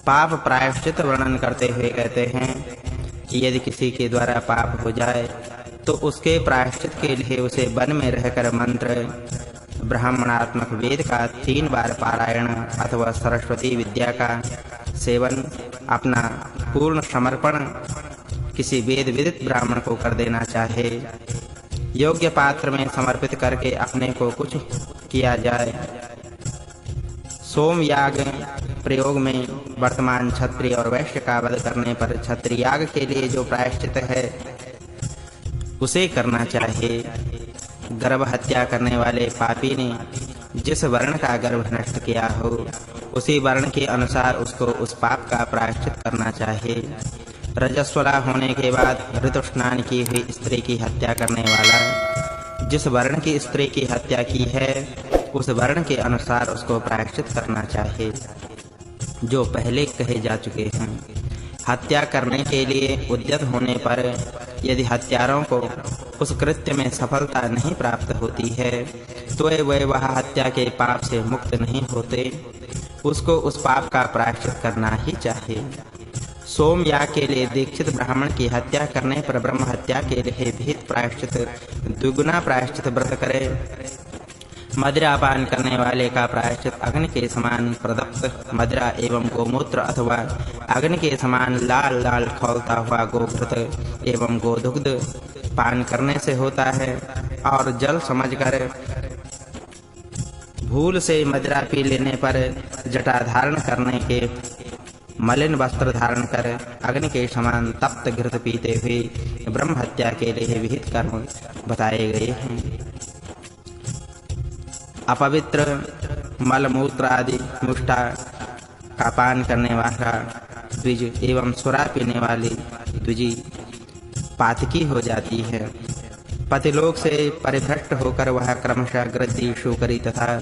पाप प्रायश्चित वर्णन करते हुए कहते हैं कि यदि किसी के द्वारा पाप हो जाए तो उसके प्रायश्चित के लिए उसे वन में रहकर मंत्र, ब्राह्मणात्मक वेद का 3 बार पारायण अथवा सरस्वती विद्या का सेवन, अपना पूर्ण समर्पण किसी वेद विदित ब्राह्मण को कर देना चाहिए। योग्य पात्र में समर्पित करके अपने को कुछ किया जाए। सोम याग प्रयोग में वर्तमान क्षत्रिय और वैश्य का वध करने पर क्षत्रिय याग के लिए जो प्रायश्चित है उसे करना चाहिए। गर्भ हत्या करने वाले पापी ने जिस वर्ण का गर्भ नष्ट किया हो उसी वर्ण के अनुसार उसको उस पाप का प्रायश्चित करना चाहिए। रजस्वला होने के बाद ऋतु स्नान की हुई स्त्री की हत्या करने वाला जिस वर्ण की स्त्री की हत्या की है उस वर्ण के अनुसार उसको प्रायश्चित करना चाहिए, जो पहले कहे जा चुके हैं। हत्या करने के लिए उद्यत होने पर यदि हत्यारों को उस कृत्य में सफलता नहीं प्राप्त होती है तो वे वह हत्या के पाप से मुक्त नहीं होते, उसको उस पाप का प्रायश्चित करना ही चाहिए। सोम याग के लिए दीक्षित ब्राह्मण की हत्या करने पर ब्रह्म हत्या के लिए विहित प्रायश्चित द्विगुना प्रायश्चित व्रत करे। मदिरा पान करने वाले का प्रायश्चित अग्नि के समान प्रदत्त मदिरा एवं गोमूत्र अथवा अग्नि के समान लाल लाल खौलता हुआ गोघृत एवं गोदुग्ध पान करने से होता है। और जल समझकर भूल से मदिरा पी लेने पर जटा धारण करने के मलिन वस्त्र धारण कर अग्नि के समान तप्त घृत पीते हुए ब्रह्म हत्या के लिए विहित कर्म बताए गए हैं। अपवित्र मल मूत्र आदि मुष्टा का पान करने वाला द्विज एवं सुरा पीने वाली द्विजी पातकी हो जाती है। पतिलोक से परिभ्रष्ट होकर वह क्रमशः गृद्धि, शूकरी तथा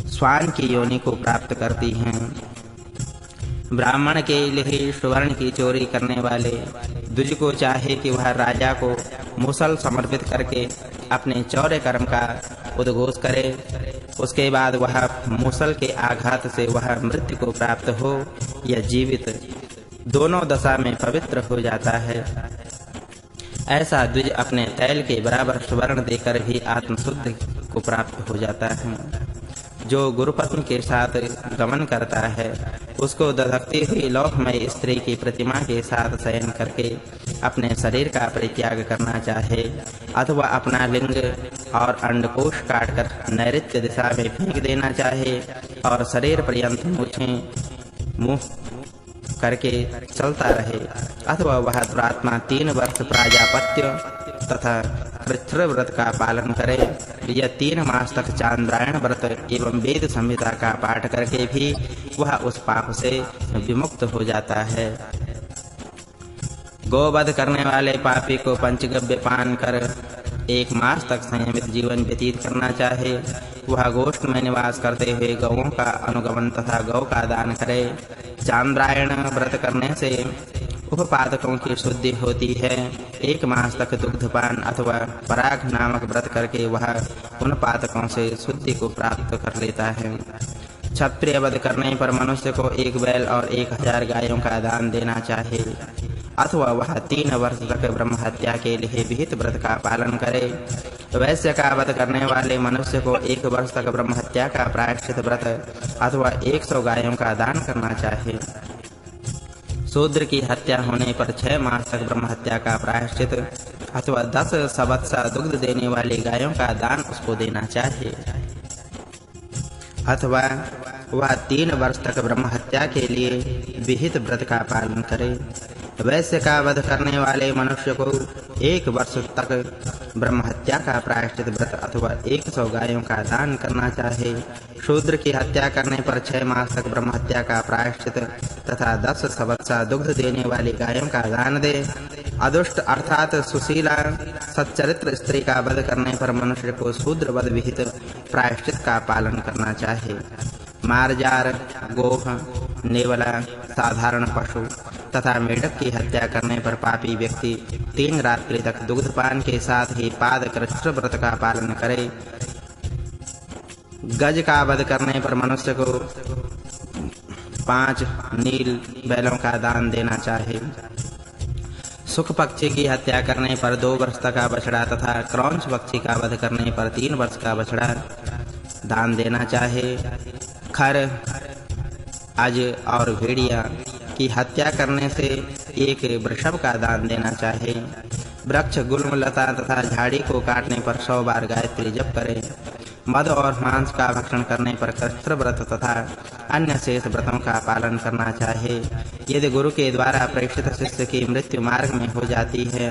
स्वान की योनि को प्राप्त करती हैं। ब्राह्मण के लिए सुवर्ण की चोरी करने वाले द्विज को चाहे कि वह राजा को मुसल समर्पित करके अपने चौर्य कर्म का उद्घोष करे, उसके बाद वह मुसल के आघात से वह मृत्यु को प्राप्त हो या जीवित दोनों दशा में पवित्र हो जाता है। ऐसा द्विज अपने तैल के बराबर सुवर्ण देकर भी आत्मशुद्धि को प्राप्त हो जाता है। जो गुरुपत्नी के साथ गमन करता है उसको दधकती हुई लौहमय स्त्री की प्रतिमा के साथ शयन करके अपने शरीर का परित्याग करना चाहे अथवा अपना लिंग और अंडकोश काटकर नैऋत्य दिशा में फेंक देना चाहे और शरीर पर्यंत मूछें मुंह करके चलता रहे अथवा वह दुरात्मा 3 वर्ष प्राजापत्य तथा कृच्छ्र व्रत का पालन करे या 3 मास तक चांद्रायण व्रत एवं वेद संहिता का पाठ करके भी वह उस पाप से विमुक्त हो जाता है। गोवध करने वाले पापी को पंचगव्य पान कर 1 मास तक संयमित जीवन व्यतीत करना चाहे। वह गोष्ठ में निवास करते हुए गौओं का अनुगमन तथा गौ का दान करे। चांद्रायण व्रत करने से उपपादकों की शुद्धि होती है। 1 मास तक दुग्धपान अथवा पराग नामक व्रत करके वह उन पातकों से शुद्धि को प्राप्त कर लेता है। क्षत्रिय वध करने पर मनुष्य को 1 बैल और 1000 गायों का दान देना चाहिए अथवा वह 3 वर्ष तक ब्रह्म हत्या के लिए विहित व्रत का पालन करे। वैश्य का वध करने वाले मनुष्य को 1 वर्ष तक ब्रह्म हत्या का प्रायश्चित व्रत अथवा 100 गायों का दान करना चाहिए। शूद्र की हत्या होने पर 6 मास तक ब्रह्म हत्या का प्रायश्चित अथवा 10 सवत्सा दुग्ध देने वाली गायों का दान उसको देना चाहिए अथवा वह 3 वर्ष तक ब्रह्म हत्या के लिए विहित व्रत का पालन करे। वैश्य का वध करने वाले मनुष्य को 1 वर्ष तक ब्रह्म हत्या का प्रायश्चित व्रत अथवा 100 गायों का दान करना चाहिए। शूद्र की हत्या करने पर 6 मास तक ब्रह्म हत्या का प्रायश्चित तथा 10 सवत्सा दुग्ध देने वाली गायों का दान दे। अदुष्ट अर्थात सुशीला सच्चरित्र स्त्री का वध करने पर मनुष्य को शूद्र वध विहित प्रायश्चित का पालन करना चाहिए। मारजार, गोह, नेवला, साधारण पशु तथा मेढक की हत्या करने पर पापी व्यक्ति 3 रात्रि तक दुग्धपान के साथ ही पाद कृच्छ्र व्रत का पालन करे। गज का वध करने पर मनुष्य को 5 नील बैलों का दान देना चाहिए। सुख पक्षी की हत्या करने पर 2 वर्ष तक का बछड़ा तथा क्रौंच पक्षी का वध करने पर 3 वर्ष का बछड़ा दान देना चाहिए। खर, अज और भेड़िया की हत्या करने से 1 वृषभ का दान देना चाहिए। वृक्ष, गुल्म, लता तथा झाड़ी को काटने पर 100 बार गायत्री जप करें। मद और मांस का भक्षण करने पर कृच्छ्र व्रत तथा अन्य शेष व्रतों का पालन करना चाहिए। यदि गुरु के द्वारा प्रेषित शिष्य की मृत्यु मार्ग में हो जाती है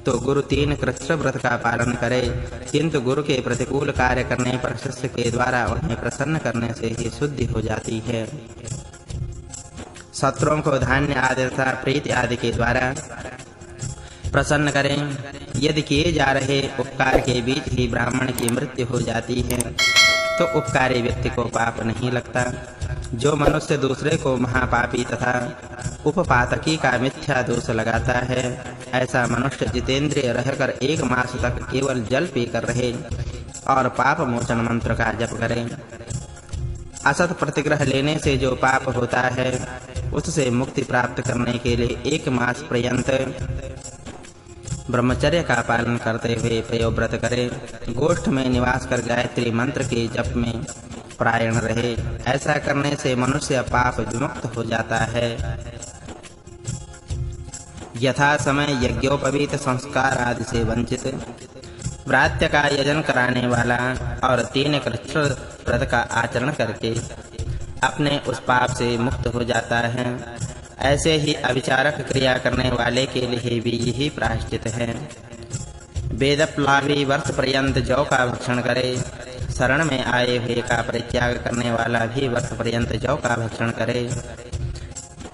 तो गुरु 3 कृच्छ्र व्रत का पालन करे, किंतु गुरु के प्रतिकूल कार्य करने पर शिष्य के द्वारा उन्हें प्रसन्न करने से ही शुद्धि हो जाती है। शत्रुओं को धान्य आदि तथा प्रीति आदि के द्वारा प्रसन्न करें। यदि किए जा रहे उपकार के बीच ही ब्राह्मण की मृत्यु हो जाती है तो उपकारी व्यक्ति को पाप नहीं लगता। जो मनुष्य दूसरे को महापापी तथा उपपातकी का मिथ्या दोष लगाता है, ऐसा मनुष्य जितेंद्रिय रहकर 1 मास तक केवल जल पीकर रहे और पाप मोचन मंत्र का जप करे। असत प्रतिग्रह लेने से जो पाप होता है उससे मुक्ति प्राप्त करने के लिए 1 मास पर्यंत ब्रह्मचर्य का पालन करते हुए प्रयोव्रत करे। गोष्ठ में निवास कर गायत्री मंत्र के जप में प्रायण रहे। ऐसा करने से मनुष्य पाप विमुक्त हो जाता है। यथा समय यज्ञोपवीत संस्कार आदि से वंचित व्रात्य का यजन कराने वाला और 3 कृच्छ्र व्रत का आचरण करके अपने उस पाप से मुक्त हो जाता है, ऐसे ही अविचारक क्रिया करने वाले के लिए भी यही प्रायश्चित है। वेदप्लावी वर्ष पर्यंत जौ का भक्षण करे। शरण में आए हुए का परित्याग करने वाला भी वर्ष पर्यंत जौ का भक्षण करे।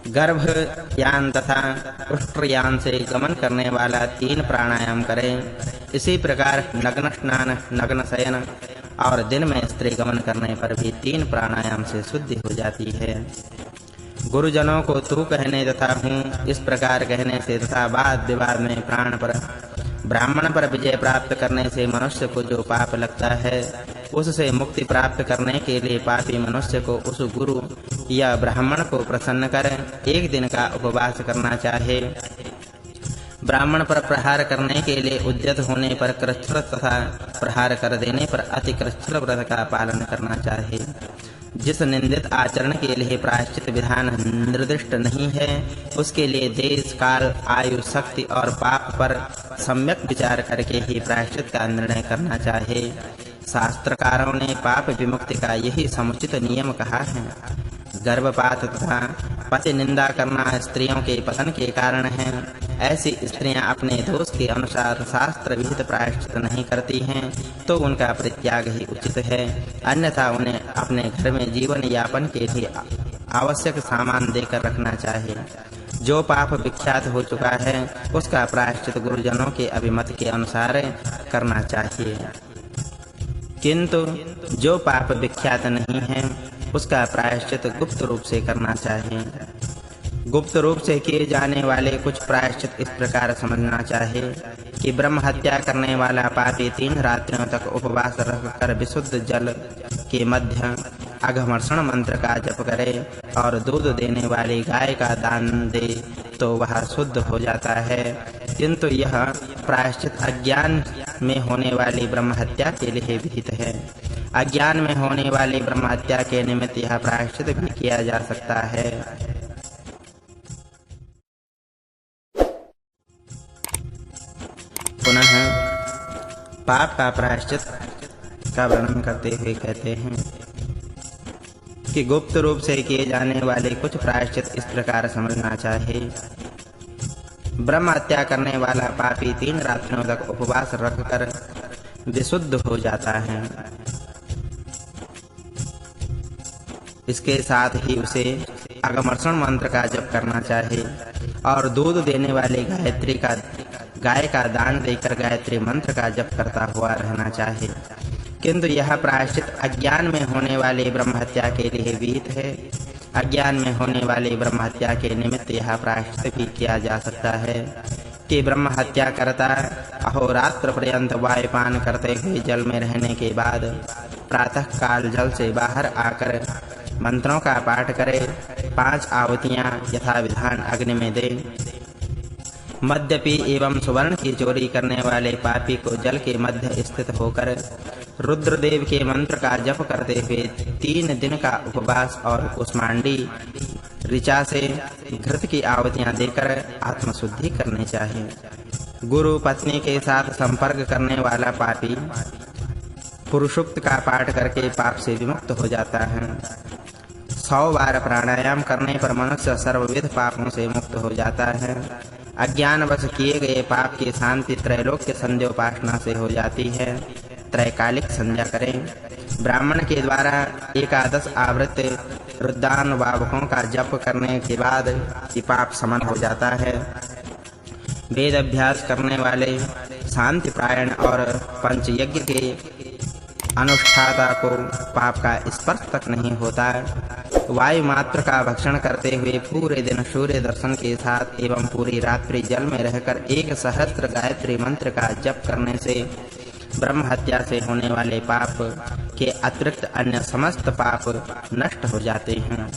गर्भयान तथा उष्ट्रयान से गमन करने वाला 3 प्राणायाम करे। इसी प्रकार नग्न स्नान, नग्न शयन और दिन में स्त्री गमन करने पर भी 3 प्राणायाम से शुद्धि हो जाती है। गुरुजनों को तू कहने तथा हूँ इस प्रकार कहने से तथा वाद विवाद में ब्राह्मण पर विजय प्राप्त करने से मनुष्य को जो पाप लगता है उससे मुक्ति प्राप्त करने के लिए पापी मनुष्य को उस गुरु या ब्राह्मण को प्रसन्न कर 1 दिन का उपवास करना चाहिए। ब्राह्मण पर प्रहार करने के लिए उद्यत होने पर कृच्छ्र तथा प्रहार कर देने पर अति कृच्छ्र व्रत का पालन करना चाहिए। जिस निंदित आचरण के लिए प्रायश्चित विधान निर्दिष्ट नहीं है उसके लिए देश, काल, आयु, शक्ति और पाप पर सम्यक विचार करके ही प्रायश्चित का निर्णय करना चाहिए। शास्त्रकारों ने पाप विमुक्ति का यही समुचित नियम कहा है। गर्भपात तथा पति निंदा करना स्त्रियों के पतन के कारण है। ऐसी स्त्रियां अपने दोष के अनुसार शास्त्र विहित प्रायश्चित नहीं करती हैं तो उनका परित्याग ही उचित है, अन्यथा उन्हें अपने घर में जीवन यापन के लिए आवश्यक सामान देकर रखना चाहिए। जो पाप विख्यात हो चुका है उसका प्रायश्चित गुरुजनों के अभिमत के अनुसार करना चाहिए, किंतु जो पाप विख्यात नहीं है उसका प्रायश्चित गुप्त रूप से करना चाहिए। गुप्त रूप से किए जाने वाले कुछ प्रायश्चित इस प्रकार समझना चाहिए कि ब्रह्म हत्या करने वाला पापी 3 रात्रियों तक उपवास रखकर विशुद्ध जल के मध्य अघमर्षण मंत्र का जप करे और दूध देने वाली गाय का दान दे तो वह शुद्ध हो जाता है, किंतु यह प्रायश्चित अज्ञान में होने वाली ब्रह्म हत्या के लिए विहित है। अज्ञान में होने वाली ब्रह्म हत्या के निमित्त यह प्रायश्चित भी किया जा सकता है। पुनः पाप का प्रायश्चित का वर्णन करते हुए कहते हैं कि गुप्त रूप से किए जाने वाले कुछ प्रायश्चित इस प्रकार समझना चाहिए। ब्रह्म हत्या करने वाला पापी 3 रात्रियों तक उपवास रखकर विशुद्ध हो जाता है। इसके साथ ही उसे अघमर्षण मंत्र का जप करना चाहिए और दूध देने वाली गाय का दान देकर गायत्री मंत्र का जप करता हुआ रहना चाहिए, किंतु यह प्रायश्चित अज्ञान में होने वाली ब्रह्म हत्या के लिए विहित है। अज्ञान में होने वाली ब्रह्म हत्या के निमित्त यह प्रायश्चित भी किया जा सकता है कि ब्रह्म हत्या करता अहोरात्र पर्यंत वायुपान करते हुए जल में रहने के बाद प्रातः काल जल से बाहर आकर मंत्रों का पाठ करे, 5 आहुतियां यथा विधान अग्नि में दे। मद्यपी एवं सुवर्ण की चोरी करने वाले पापी को जल के मध्य स्थित होकर रुद्रदेव के मंत्र का जप करते हुए 3 दिन का उपवास और कुष्मांडी ऋचा से घृत की आहुतियां देकर आत्मशुद्धि करनी चाहिए। गुरु पत्नी के साथ संपर्क करने वाला पापी पुरुषुक्त का पाठ करके पाप से विमुक्त हो जाता है। 100 बार प्राणायाम करने पर मनुष्य सर्वविध पापों से मुक्त हो जाता है। अज्ञानवश किए गए पाप की शांति त्रैलोक्य संध्योपासना से हो जाती है। त्रैकालिक संध्या करें। ब्राह्मण के द्वारा 11 आवृत रुद्रानुवावकों का जप करने के बाद ये पाप समन हो जाता है। वेद अभ्यास करने वाले शांति प्रायण और पंचयज्ञ के अनुष्ठाता को पाप का स्पर्श तक नहीं होता। वायु मात्र का भक्षण करते हुए पूरे दिन सूर्य दर्शन के साथ एवं पूरी रात्रि जल में रहकर 1 सहस्त्र गायत्री मंत्र का जप करने से ब्रह्म हत्या से होने वाले पाप के अतिरिक्त अन्य समस्त पाप नष्ट हो जाते हैं।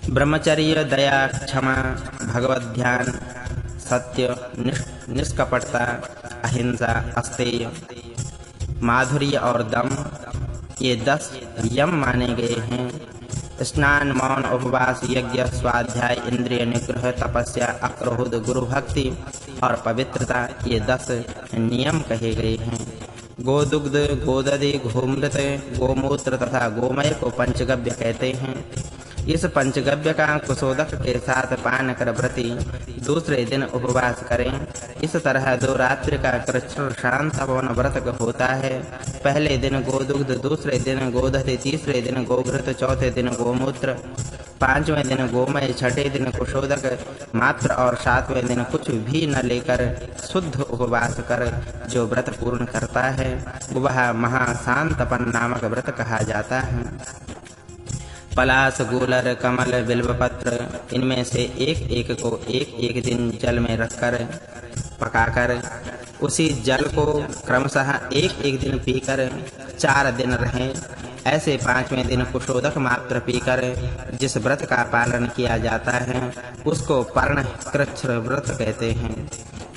ब्रह्मचर्य, दया, क्षमा, भगवत ध्यान, सत्य, निष्कपटता, अहिंसा, अस्तेय, माधुर्य और दम ये 10 यम माने गए हैं। स्नान, मौन, उपवास, यज्ञ, स्वाध्याय, इंद्रिय निग्रह, तपस्या, अक्रोध, गुरु भक्ति और पवित्रता ये 10 नियम कहे गए हैं। गोदुग्ध, गोदधि, गोमृत, गोमूत्र तथा गोमय को पंचगव्य कहते हैं। इस पंचगव्य का कुशोदक के साथ पान कर व्रती दूसरे दिन उपवास करें। इस तरह 2 रात्रि का कृच्छ्र शांतवन व्रत होता है। पहले दिन गोदुग्ध, दूसरे दिन गोदधि, तीसरे दिन गोघृत, चौथे दिन गोमूत्र, 5वें दिन गोमय, 6ठे दिन कुशोदक मात्र और 7वें दिन कुछ भी न लेकर शुद्ध उपवास कर जो व्रत पूर्ण करता है वह महाशांतपन नामक व्रत कहा जाता है। पलाश, गूलर, कमल, बिल्वपत्र इनमें से एक को एक दिन जल में रखकर पकाकर उसी जल को क्रमशः एक दिन पीकर 4 दिन रहें। ऐसे 5वें दिन कुशोदक मात्र पीकर जिस व्रत का पालन किया जाता है उसको पर्ण कृच्छ्र व्रत कहते हैं।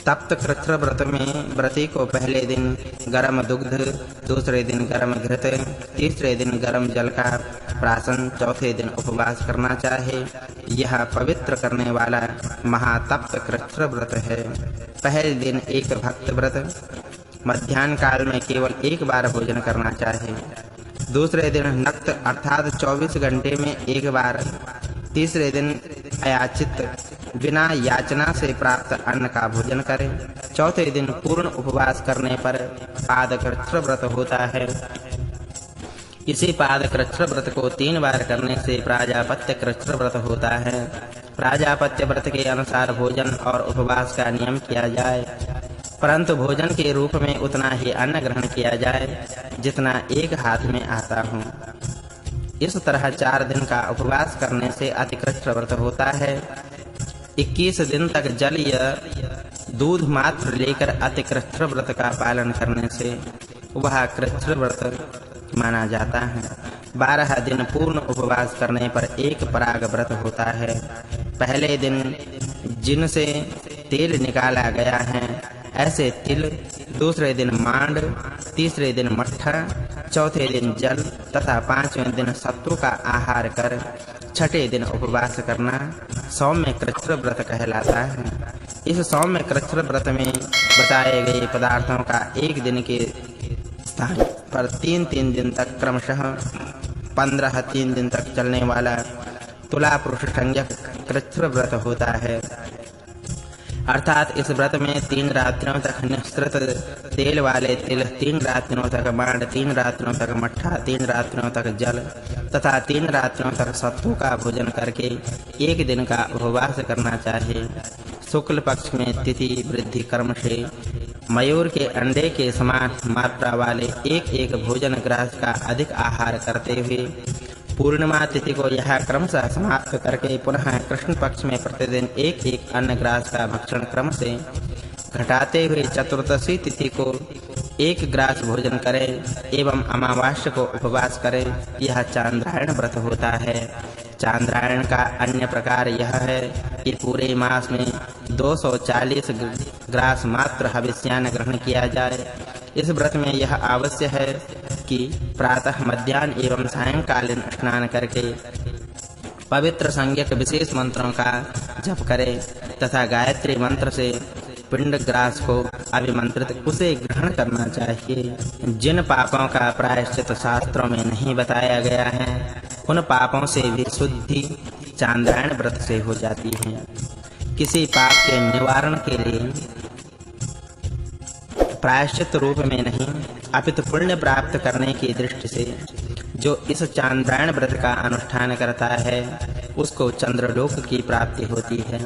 तप्त कृच्छ्र व्रत में व्रती को पहले दिन गरम दुग्ध, दूसरे दिन गरम घृत, तीसरे दिन गरम जल का प्राशन, चौथे दिन उपवास करना चाहिए। यह पवित्र करने वाला महातप्त कृच्छ्र व्रत है। पहले दिन एक भक्त व्रत, मध्याह्न काल में केवल 1 बार भोजन करना चाहिए। दूसरे दिन नक्त अर्थात 24 घंटे में 1 बार। तीसरे दिन अयाचित बिना याचना से प्राप्त अन्न का भोजन करें। चौथे दिन पूर्ण उपवास करने पर पादकृच्छ्र व्रत होता है। इसी पादकृच्छ्र व्रत को 3 बार करने से प्राजापत्य कृच्छ्र व्रत होता है। प्राजापत्य व्रत के अनुसार भोजन और उपवास का नियम किया जाए, परंतु भोजन के रूप में उतना ही अन्न ग्रहण किया जाए जितना एक हाथ में आता हो। इस तरह 4 दिन का उपवास करने से अतिकृच्छ्र व्रत होता है। 21 दिन तक जल या दूध मात्र लेकर अतिकृच्छ्र व्रत का पालन करने से वह कृच्छ्र व्रत माना जाता है। 12 दिन पूर्ण उपवास करने पर एक पराग व्रत होता है। पहले दिन जिनसे तेल निकाला गया है ऐसे तिल, दूसरे दिन मांड, तीसरे दिन मट्ठा, चौथे दिन जल तथा 5वें दिन सत्तू का आहार कर 6ठे दिन उपवास करना सौम्य कृच्छ्र व्रत कहलाता है। इस सौम्य कृच्छ्र व्रत में बताए गए पदार्थों का एक दिन के स्थान पर 3 दिन तक क्रमशः 15 3 दिन तक चलने वाला तुला पुरुष संज्ञक कृच्छ्र व्रत होता है। अर्थात इस व्रत में 3 रात्रियों तक निःसृत तेल वाले तिल, 3 रात्रियों तक मांड, 3 रात्रियों तक मट्ठा, 3 रात्रियों तक जल तथा 3 रात्रियों तक सत्तू का भोजन करके 1 दिन का उपवास करना चाहिए। शुक्ल पक्ष में तिथि वृद्धि कर्म से मयूर के अंडे के समान मात्रा वाले एक भोजन ग्रास का अधिक आहार करते हुए पूर्णिमा तिथि को यह क्रमशः समाप्त करके पुनः कृष्ण पक्ष में प्रतिदिन एक अन्न ग्रास का भक्षण क्रम से घटाते हुए चतुर्दशी तिथि को एक ग्रास भोजन करें एवं अमावास्या को उपवास करें, यह चांद्रायण व्रत होता है। चांद्रायण का अन्य प्रकार यह है कि पूरे मास में 240 ग्रास मात्र हविष्यान्न ग्रहण किया जाए। इस व्रत में यह आवश्यक है कि प्रातः, मध्याह्न एवं सायंकालीन स्नान करके पवित्र संज्ञक विशेष मंत्रों का जप करें तथा गायत्री मंत्र से पिंड ग्रास को अभिमंत्रित उसे ग्रहण करना चाहिए। जिन पापों का प्रायश्चित शास्त्रों में नहीं बताया गया है, उन पापों से भी शुद्धि चांद्रायण व्रत से हो जाती है। किसी पाप के निवारण के लिए प्रायश्चित रूप में नहीं, अपितु पुण्य प्राप्त करने की दृष्टि से जो इस चांद्रायण व्रत का अनुष्ठान करता है, उसको चंद्रलोक की प्राप्ति होती है।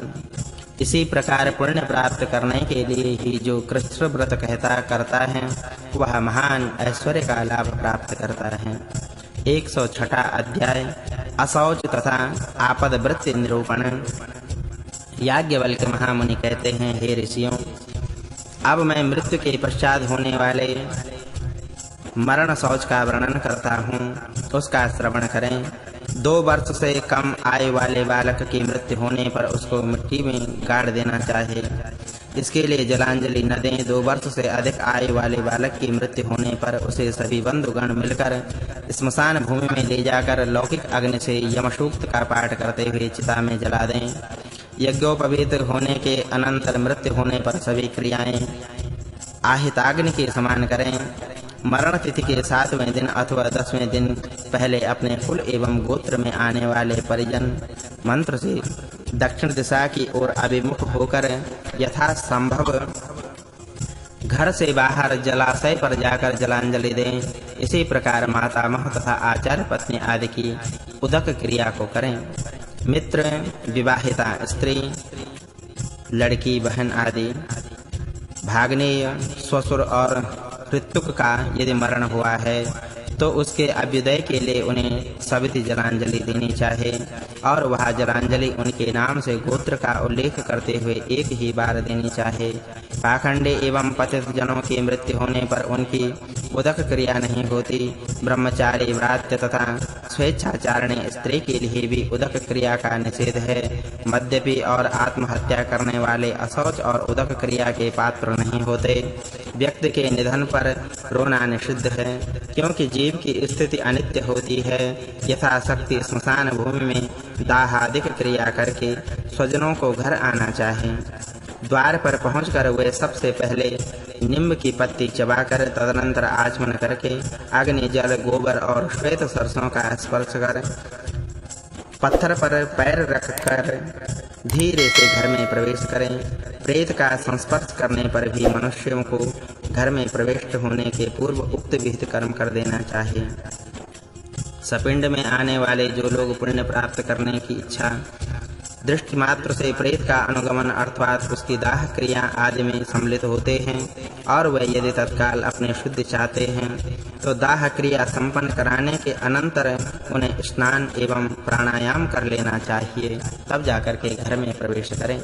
इसी प्रकार पुण्य प्राप्त करने के लिए ही जो कृष्ण व्रत करता है, वह महान ऐश्वर्य का लाभ प्राप्त करता है। 106वां अध्याय अशौच तथा आपदवृत्ति निरूपण। याज्ञवल्क्य महामुनि कहते हैं, हे ऋषियों, अब मैं मृत्यु के पश्चात होने वाले मरण शौच का वर्णन करता हूँ, उसका श्रवण करें। 2 वर्ष से कम आयु वाले बालक की मृत्यु होने पर उसको मिट्टी में गाड़ देना चाहिए। इसके लिए जलांजलि न दें। 2 वर्ष से अधिक आयु वाले बालक की मृत्यु होने पर उसे सभी बंधुगण मिलकर स्मशान भूमि में ले जाकर लौकिक अग्नि से यमसूक्त का पाठ करते हुए चिता में जला दें। यज्ञोपवीत होने के अनंतर मृत्यु होने पर सभी क्रियाएं आहिताग्नि के समान करें। मरण तिथि के 7वें दिन अथवा 10वें दिन पहले अपने कुल एवं गोत्र में आने वाले परिजन मंत्र से दक्षिण दिशा की ओर अभिमुख होकर यथा संभव घर से बाहर जलाशय पर जाकर जलांजलि दें। इसी प्रकार मातामह तथा आचार्य पत्नी आदि की उदक क्रिया को करें। मित्र, विवाहिता स्त्री, लड़की, बहन आदि, भाग्नेय, ससुर और ऋतुक का यदि मरण हुआ है तो उसके अभ्युदय के लिए उन्हें सविधि जलांजलि देनी चाहिए और वह जलांजलि उनके नाम से गोत्र का उल्लेख करते हुए एक ही बार देनी चाहिए। पाखंडी एवं पतित जनों की मृत्यु होने पर उनकी उदक क्रिया नहीं होती। ब्रह्मचारी, व्रात्य तथा स्वेच्छाचारिणी स्त्री के लिए भी उदक क्रिया का निषेध है। मद्यपी और आत्महत्या करने वाले अशौच और उदक क्रिया के पात्र नहीं होते। व्यक्ति के निधन पर रोना निषिद्ध है, क्योंकि जीव की स्थिति अनित्य होती है। यथाशक्ति स्मशान भूमि में दाहादिक क्रिया करके स्वजनों को घर आना चाहिए। द्वार पर पहुंचकर वे सबसे पहले नीम की पत्ती चबाकर तदनंतर आचमन करके अग्नि, जल, गोबर और श्वेत सरसों का स्पर्श कर पत्थर पर पैर रखकर धीरे से घर में प्रवेश करें। प्रेत का संस्पर्श करने पर भी मनुष्यों को घर में प्रविष्ट होने के पूर्व उक्त विहित कर्म कर देना चाहिए। सपिंड में आने वाले जो लोग पुण्य प्राप्त करने की इच्छा दृष्टि मात्र से प्रेत का अनुगमन अर्थात उसकी दाह क्रिया आदि में सम्मिलित होते हैं और वे यदि तत्काल अपने शुद्धि चाहते हैं तो दाह क्रिया संपन्न कराने के अनंतर उन्हें स्नान एवं प्राणायाम कर लेना चाहिए, तब जाकर के घर में प्रवेश करें।